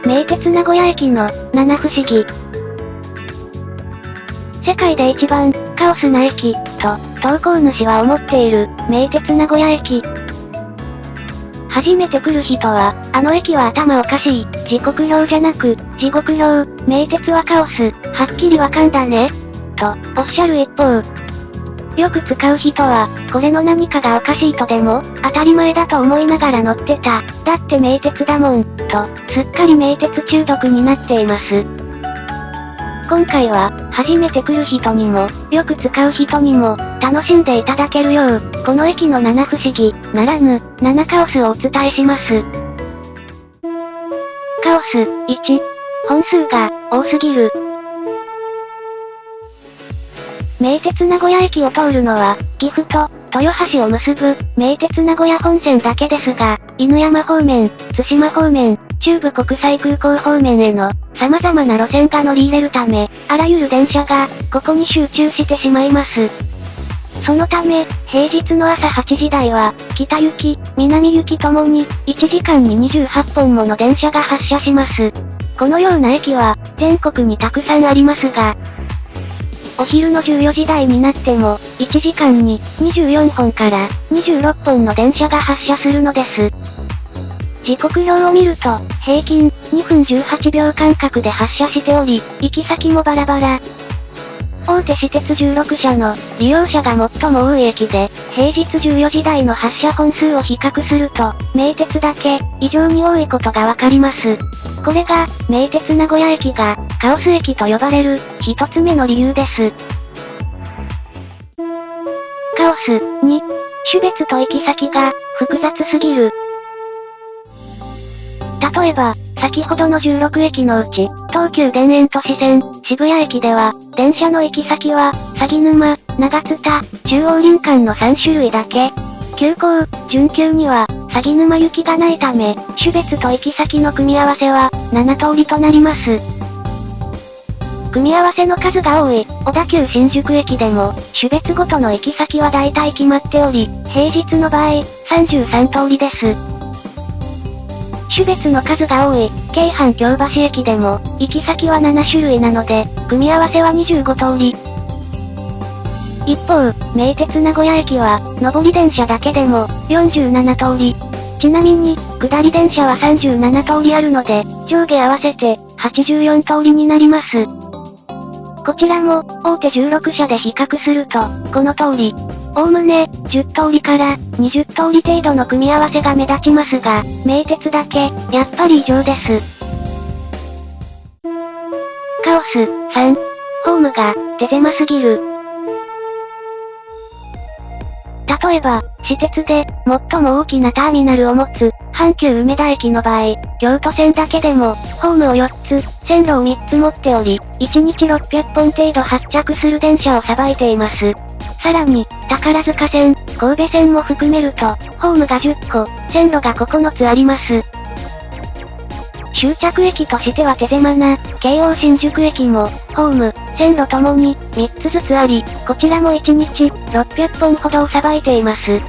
名鉄名古屋駅の七不思議。世界で一番カオスな駅と投稿主は思っている名鉄名古屋駅。初めて来る人は、あの駅は頭おかしい、時刻表じゃなく、地獄表、名鉄はカオス、はっきりわかんだね、とおっしゃる一方。よく使う人は、これの何かがおかしいとでも、当たり前だと思いながら乗ってた、だって名鉄だもん、と、すっかり名鉄中毒になっています。今回は、初めて来る人にも、よく使う人にも、楽しんでいただけるよう、この駅の七不思議、ならぬ、七カオスをお伝えします。カオス、1、本数が、多すぎる。名鉄名古屋駅を通るのは、岐阜と、豊橋を結ぶ、名鉄名古屋本線だけですが、犬山方面、対馬方面、中部国際空港方面への、様々な路線が乗り入れるため、あらゆる電車が、ここに集中してしまいます。そのため、平日の朝8時台は、北行き、南行きともに、1時間に28本もの電車が発車します。このような駅は、全国にたくさんありますが、お昼の14時台になっても、1時間に24本から26本の電車が発車するのです。時刻表を見ると、平均2分18秒間隔で発車しており、行き先もバラバラ。大手私鉄16社の利用者が最も多い駅で、平日14時台の発車本数を比較すると、名鉄だけ異常に多いことがわかります。これが、名鉄名古屋駅がカオス駅と呼ばれる一つ目の理由です。カオス、2、種別と行き先が複雑すぎる。例えば、先ほどの16駅のうち、東急田園都市線、渋谷駅では、電車の行き先は、鷺沼、長津田、中央林間の3種類だけ。急行、準急には、鷺沼行きがないため、種別と行き先の組み合わせは、7通りとなります。組み合わせの数が多い、小田急新宿駅でも、種別ごとの行き先は大体決まっており、平日の場合、33通りです。種別の数が多い、京阪京橋駅でも、行き先は7種類なので、組み合わせは25通り。一方、名鉄名古屋駅は、上り電車だけでも、47通り。ちなみに、下り電車は37通りあるので、上下合わせて、84通りになります。こちらも、大手16社で比較すると、この通り。おおむね、10通りから20通り程度の組み合わせが目立ちますが、名鉄だけ、やっぱり異常です。カオス、3、ホームが、手狭すぎる。例えば、私鉄で、最も大きなターミナルを持つ、阪急梅田駅の場合、京都線だけでも、ホームを4つ、線路を3つ持っており、1日600本程度発着する電車をさばいています。さらに、宝塚線、神戸線も含めると、ホームが10個、線路が9つあります。終着駅としては手狭な、京王新宿駅も、ホーム、線路ともに、3つずつあり、こちらも1日、600本ほどをさばいています。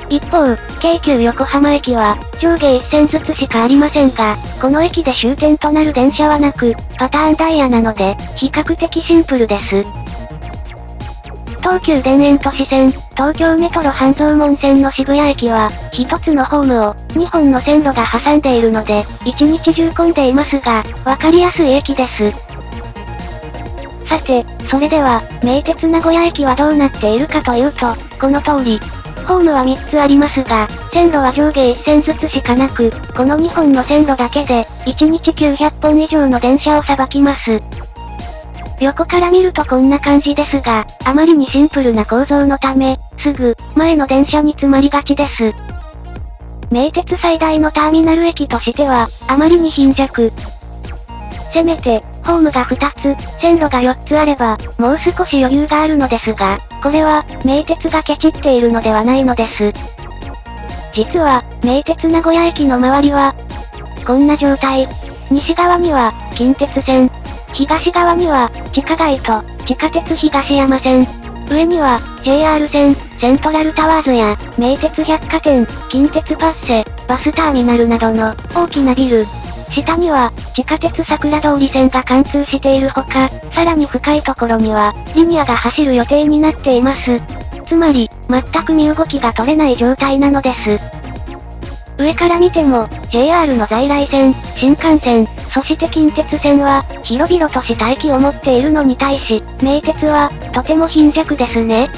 一方、京急横浜駅は、上下1線ずつしかありませんが、この駅で終点となる電車はなく、パターンダイヤなので、比較的シンプルです。東急田園都市線、東京メトロ半蔵門線の渋谷駅は、1つのホームを、2本の線路が挟んでいるので、1日中混んでいますが、わかりやすい駅です。さて、それでは、名鉄名古屋駅はどうなっているかというと、この通り。ホームは3つありますが、線路は上下1線ずつしかなく、この2本の線路だけで、1日900本以上の電車をさばきます。横から見るとこんな感じですが、あまりにシンプルな構造のため、すぐ、前の電車に詰まりがちです。名鉄最大のターミナル駅としては、あまりに貧弱。せめて、ホームが2つ、線路が4つあれば、もう少し余裕があるのですが、これは、名鉄がケチっているのではないのです。実は、名鉄名古屋駅の周りは、こんな状態。西側には、近鉄線。東側には、地下街と、地下鉄東山線。上には、JR 線、セントラルタワーズや、名鉄百貨店、近鉄パッセ、バスターミナルなどの、大きなビル。下には、地下鉄桜通り線が貫通しているほか、さらに深いところには、リニアが走る予定になっています。つまり、全く身動きが取れない状態なのです。上から見ても、JR の在来線、新幹線、そして近鉄線は、広々とした駅を持っているのに対し、名鉄は、とても貧弱ですね。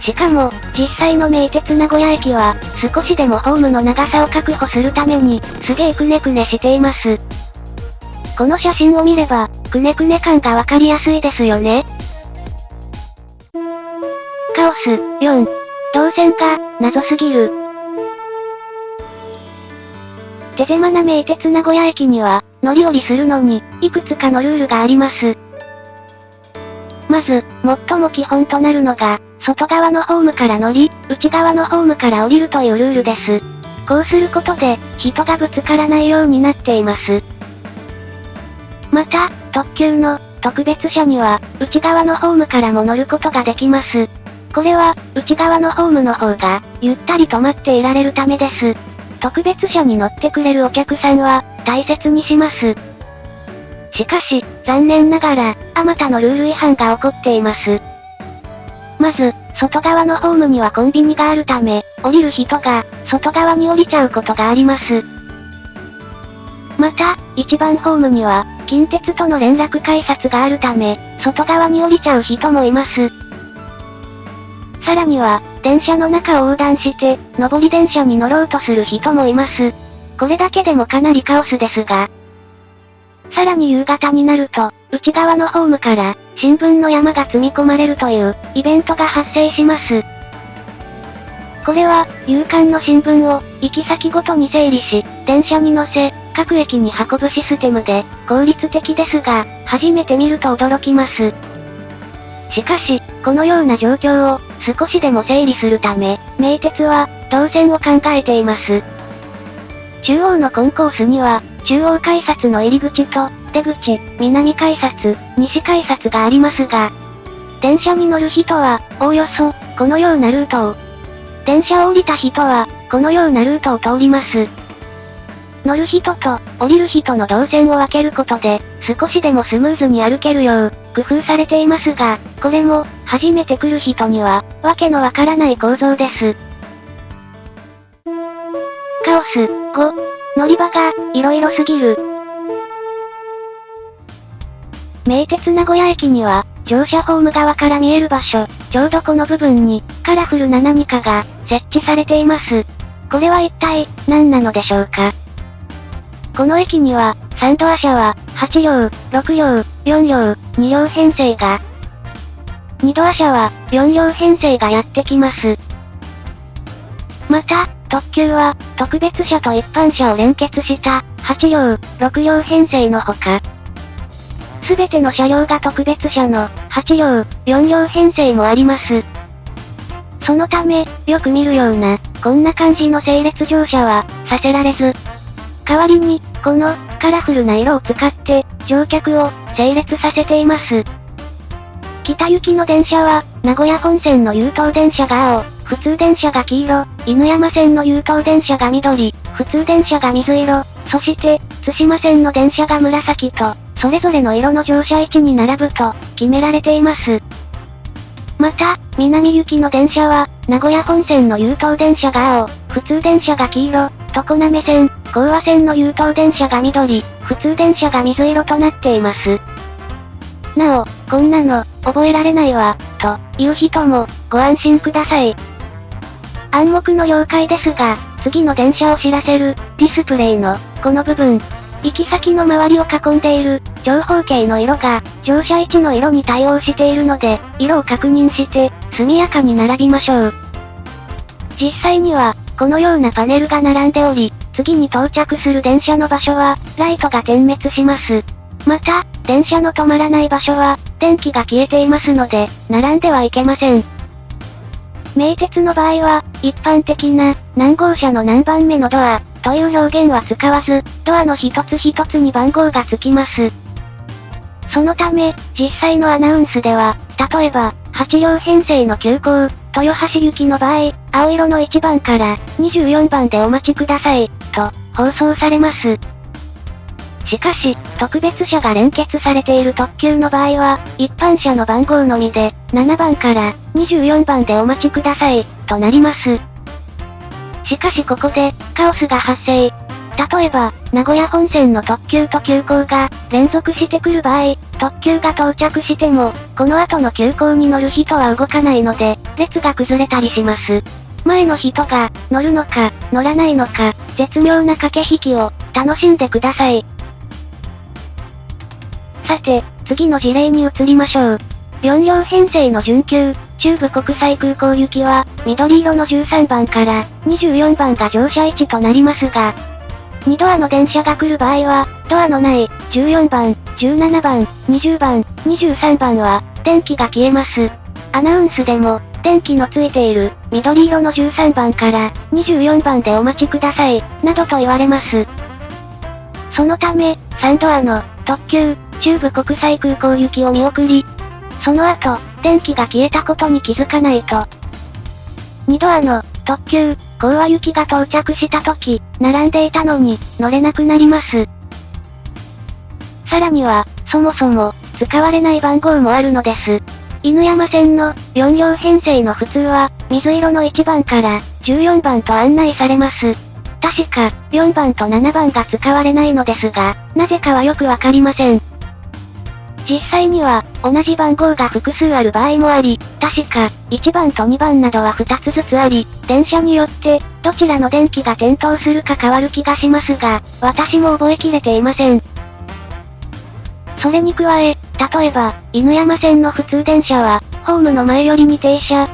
しかも、実際の名鉄名古屋駅は、少しでもホームの長さを確保するために、すげーくねくねしています。この写真を見れば、くねくね感がわかりやすいですよね。カオス、4。動線が、謎すぎる。手狭な名鉄名古屋駅には、乗り降りするのに、いくつかのルールがあります。まず、最も基本となるのが、外側のホームから乗り、内側のホームから降りるというルールです。こうすることで、人がぶつからないようになっています。また、特急の、特別車には、内側のホームからも乗ることができます。これは、内側のホームの方が、ゆったり止まっていられるためです。特別車に乗ってくれるお客さんは、大切にします。しかし、残念ながら、あまたのルール違反が起こっています。まず、外側のホームにはコンビニがあるため、降りる人が、外側に降りちゃうことがあります。また、一番ホームには、近鉄との連絡改札があるため、外側に降りちゃう人もいます。さらには、電車の中を横断して、上り電車に乗ろうとする人もいます。これだけでもかなりカオスですが。さらに夕方になると、内側のホームから、新聞の山が積み込まれるという、イベントが発生します。これは、夕刊の新聞を、行き先ごとに整理し、電車に乗せ、各駅に運ぶシステムで、効率的ですが、初めて見ると驚きます。しかし、このような状況を、少しでも整理するため、名鉄は、動線を考えています。中央のコンコースには、中央改札の入り口と、出口、南改札、西改札がありますが、電車に乗る人は、おおよそ、このようなルートを、電車を降りた人は、このようなルートを通ります。乗る人と、降りる人の動線を分けることで、少しでもスムーズに歩けるよう、工夫されていますが、これも、初めて来る人には、わけのわからない構造です。カオス、5。乗り場が、色々すぎる。名鉄名古屋駅には、乗車ホーム側から見える場所、ちょうどこの部分に、カラフルな何かが、設置されています。これは一体、何なのでしょうか。この駅には、3ドア車は、8両、6両、4両、2両編成が、2ドア車は、4両編成がやってきます。また、特急は、特別車と一般車を連結した、8両、6両編成のほか、すべての車両が特別車の、8両、4両編成もあります。そのため、よく見るような、こんな感じの整列乗車は、させられず、代わりに、この、カラフルな色を使って、乗客を、整列させています。北行きの電車は、名古屋本線の優等電車が青、普通電車が黄色、犬山線の優等電車が緑、普通電車が水色、そして、津島線の電車が紫と、それぞれの色の乗車位置に並ぶと、決められています。また、南行きの電車は、名古屋本線の優等電車が青、普通電車が黄色、常滑線、高和線の優等電車が緑、普通電車が水色となっています。なお、こんなの、覚えられないわ、という人も、ご安心ください。暗黙の了解ですが、次の電車を知らせる、ディスプレイの、この部分、行き先の周りを囲んでいる、長方形の色が、乗車位置の色に対応しているので、色を確認して、速やかに並びましょう。実際には、このようなパネルが並んでおり、次に到着する電車の場所は、ライトが点滅します。また、電車の止まらない場所は、電気が消えていますので、並んではいけません。名鉄の場合は、一般的な、何号車の何番目のドア、という表現は使わず、ドアの一つ一つに番号がつきます。そのため、実際のアナウンスでは、例えば、8両編成の急行、豊橋行きの場合、青色の1番から24番でお待ちください、と、放送されます。しかし、特別車が連結されている特急の場合は、一般車の番号のみで、7番から24番でお待ちください、となります。しかしここで、カオスが発生。例えば、名古屋本線の特急と急行が連続してくる場合、特急が到着しても、この後の急行に乗る人は動かないので、列が崩れたりします。前の人が乗るのか、乗らないのか、絶妙な駆け引きを楽しんでください。さて、次の事例に移りましょう。4両編成の準急、中部国際空港行きは、緑色の13番から24番が乗車位置となりますが、2ドアの電車が来る場合は、ドアのない14番、17番、20番、23番は、電気が消えます。アナウンスでも、電気のついている、緑色の13番から24番でお待ちください、などと言われます。そのため、3ドアの特急、中部国際空港行きを見送り、その後、電気が消えたことに気づかないと、2ドアの特急、講和行きが到着した時、並んでいたのに、乗れなくなります。さらには、そもそも、使われない番号もあるのです。犬山線の4両編成の普通は、水色の1番から14番と案内されます。確か、4番と7番が使われないのですが、なぜかはよくわかりません。実際には、同じ番号が複数ある場合もあり、確か、1番と2番などは2つずつあり、電車によって、どちらの電気が点灯するか変わる気がしますが、私も覚えきれていません。それに加え、例えば、犬山線の普通電車は、ホームの前寄りに停車。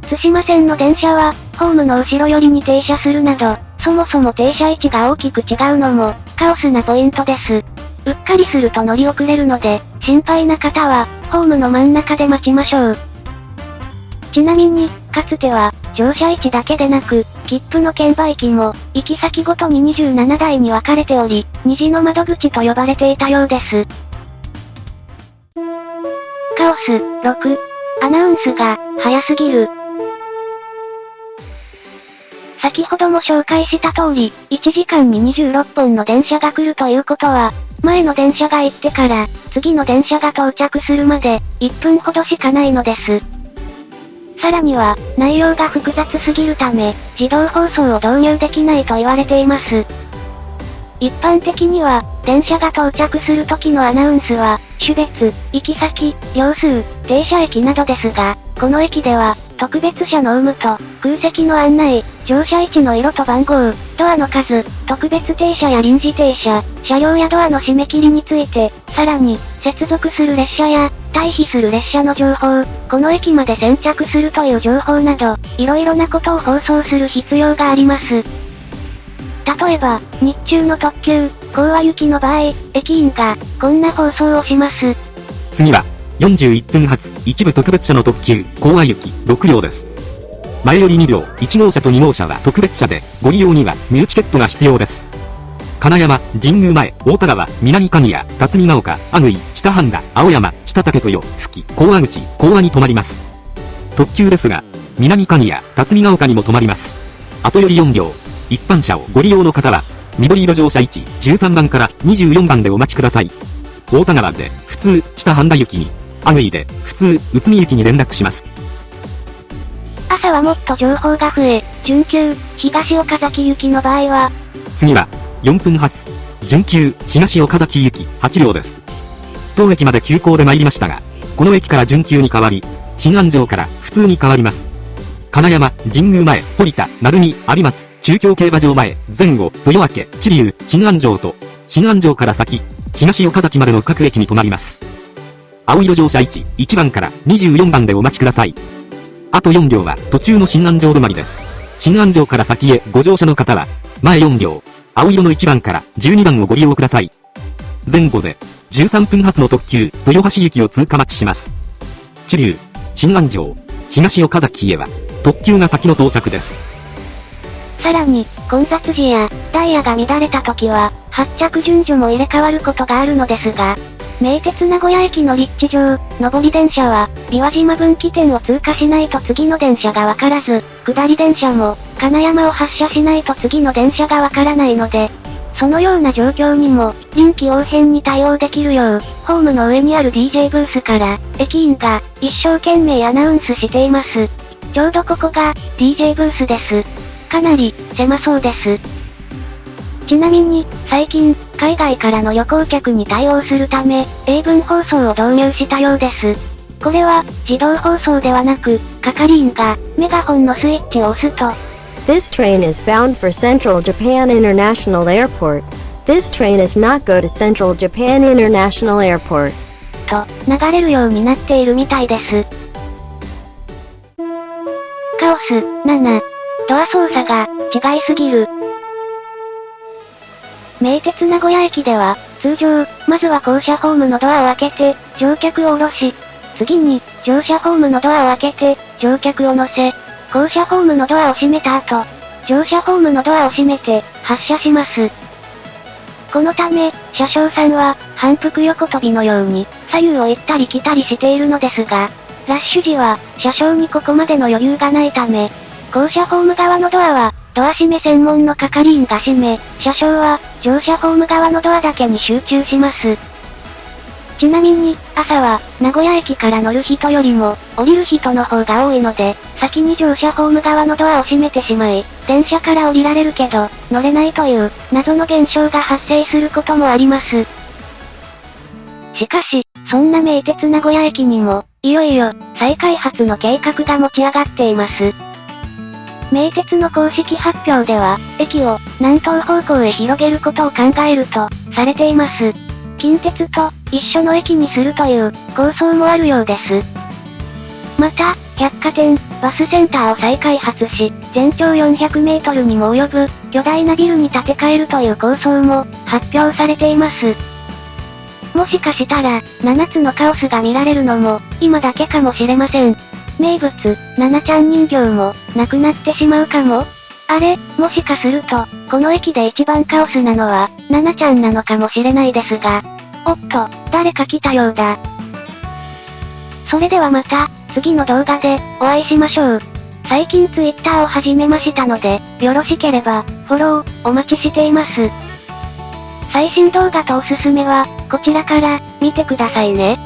津島線の電車は、ホームの後ろ寄りに停車するなど、そもそも停車位置が大きく違うのも、カオスなポイントです。うっかりすると乗り遅れるので、心配な方は、ホームの真ん中で待ちましょう。ちなみに、かつては、乗車位置だけでなく、切符の券売機も、行き先ごとに27台に分かれており、虹の窓口と呼ばれていたようです。カオス、6。アナウンスが、早すぎる。先ほども紹介した通り、1時間に26本の電車が来るということは、前の電車が行ってから、次の電車が到着するまで、1分ほどしかないのです。さらには、内容が複雑すぎるため、自動放送を導入できないと言われています。一般的には、電車が到着する時のアナウンスは、種別、行き先、両数、停車駅などですが、この駅では、特別車の有無と、空席の案内、乗車位置の色と番号、ドアの数、特別停車や臨時停車、車両やドアの締め切りについて、さらに、接続する列車や、退避する列車の情報、この駅まで先着するという情報など、いろいろなことを放送する必要があります。例えば、日中の特急、講和行きの場合、駅員が、こんな放送をします。次は、41分発、一部特別車の特急、講和行き、6両です。前より2両、1号車と2号車は特別車で、ご利用には、ミューチケットが必要です。金山、神宮前、大田川、南神谷、辰巳ヶ丘、阿久井、知多半田、青山、知多竹豊、久喜、講和口、講和に停まります。特急ですが、南神谷、辰巳ヶ丘にも停まります。後より4両、一般車をご利用の方は、緑色乗車位置、13番から24番でお待ちください。大田川で、普通、知多半田行きに、阿久井で、普通、宇都宮行きに連絡します。朝はもっと情報が増え、準急、東岡崎行きの場合は、次は、4分発、準急、東岡崎行き、8両です。当駅まで急行で参りましたが、この駅から準急に変わり、新安城から普通に変わります。金山、神宮前、堀田、鳴海、有松、中京競馬場前、前後、豊明、知立、新安城と、新安城から先、東岡崎までの各駅に停まります。青色乗車位置、1番から24番でお待ちください。あと4両は途中の新安城止まりです。新安城から先へご乗車の方は、前4両、青色の1番から12番をご利用ください。前後で、13分発の特急、豊橋行きを通過待ちします。知立、新安城、東岡崎へは、特急が先の到着です。さらに、混雑時や、ダイヤが乱れた時は、発着順序も入れ替わることがあるのですが、名鉄名古屋駅の立地上、上り電車は、琵琶島分岐点を通過しないと次の電車がわからず、下り電車も、金山を発車しないと次の電車がわからないので、そのような状況にも、臨機応変に対応できるよう、ホームの上にある DJ ブースから、駅員が、一生懸命アナウンスしています。ちょうどここが、DJ ブースです。かなり、狭そうです。ちなみに、最近、海外からの旅行客に対応するため、英文放送を導入したようです。これは、自動放送ではなく、係員が、メガホンのスイッチを押すと、This train is bound for Central Japan International Airport. This train is not go to Central Japan International Airport. と、流れるようになっているみたいです。カオス、7。ドア操作が、違いすぎる。名鉄名古屋駅では、通常、まずは降車ホームのドアを開けて、乗客を降ろし、次に、乗車ホームのドアを開けて、乗客を乗せ、降車ホームのドアを閉めた後、乗車ホームのドアを閉めて、発車します。このため、車掌さんは、反復横跳びのように、左右を行ったり来たりしているのですが、ラッシュ時は、車掌にここまでの余裕がないため、降車ホーム側のドアは、ドア閉め専門の係員が閉め、車掌は、乗車ホーム側のドアだけに集中します。ちなみに、朝は、名古屋駅から乗る人よりも、降りる人の方が多いので、先に乗車ホーム側のドアを閉めてしまい、電車から降りられるけど、乗れないという、謎の現象が発生することもあります。しかし、そんな名鉄名古屋駅にも、いよいよ、再開発の計画が持ち上がっています。名鉄の公式発表では、駅を、南東方向へ広げることを考えると、されています。近鉄と、一緒の駅にするという、構想もあるようです。また、百貨店、バスセンターを再開発し、全長400メートルにも及ぶ、巨大なビルに建て替えるという構想も、発表されています。もしかしたら、7つのカオスが見られるのも、今だけかもしれません。名物、ナナちゃん人形も、なくなってしまうかも？あれ、もしかすると、この駅で一番カオスなのは、ナナちゃんなのかもしれないですが。おっと、誰か来たようだ。それではまた、次の動画で、お会いしましょう。最近Twitterを始めましたので、よろしければ、フォロー、お待ちしています。最新動画とおすすめは、こちらから、見てくださいね。